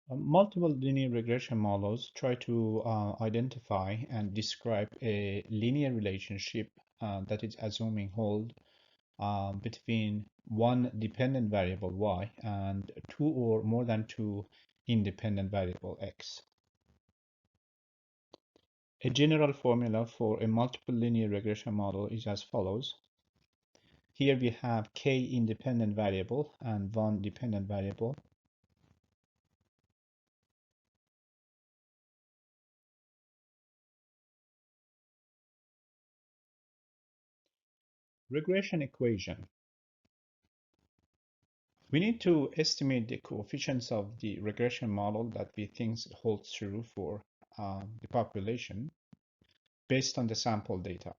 Multiple linear regression models try to identify and describe a linear relationship that is assuming hold between one dependent variable y and two or more than two independent variable x. A general formula for a multiple linear regression model is as follows. Here we have k independent variable and one dependent variable. Regression equation. We need to estimate the coefficients of the regression model that we think holds true for the population based on the sample data.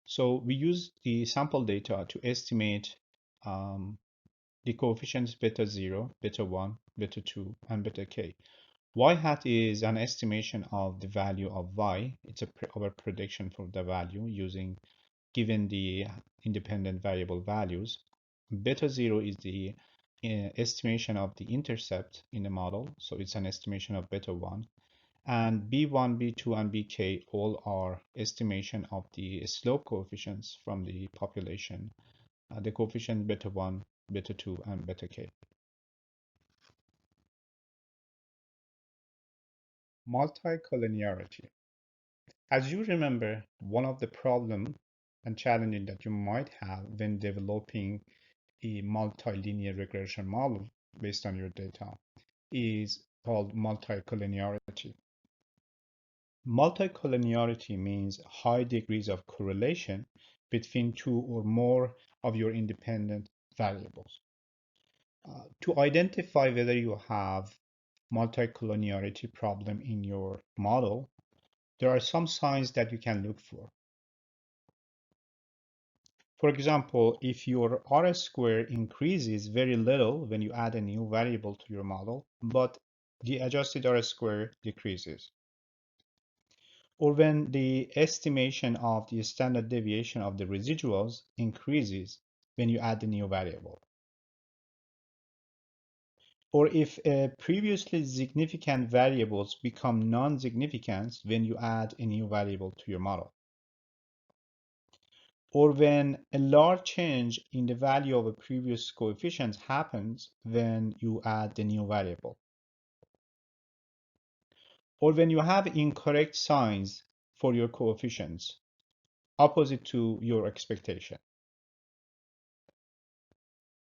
So we use the sample data to estimate the coefficients beta 0, beta 1, beta 2, and beta k. Y hat is an estimation of the value of y. It's our prediction for the value using given the independent variable values. Beta 0 is the estimation of the intercept in the model, so it's an estimation of beta 1. And B1, B2, and Bk all are estimation of the slope coefficients from the population, the coefficient beta 1, beta 2, and beta k. Multi-collinearity. As you remember, one of the problem and challenges that you might have when developing a multilinear regression model based on your data is called multi-collinearity. Multi-collinearity means high degrees of correlation between two or more of your independent variables. To identify whether you have multi-collinearity problem in your model, there are some signs that you can look for. For example, if your R square increases very little when you add a new variable to your model, but the adjusted R square decreases, or when the estimation of the standard deviation of the residuals increases when you add the new variable, or if previously significant variables become non-significant when you add a new variable to your model, or when a large change in the value of a previous coefficient happens when you add the new variable, or when you have incorrect signs for your coefficients opposite to your expectation.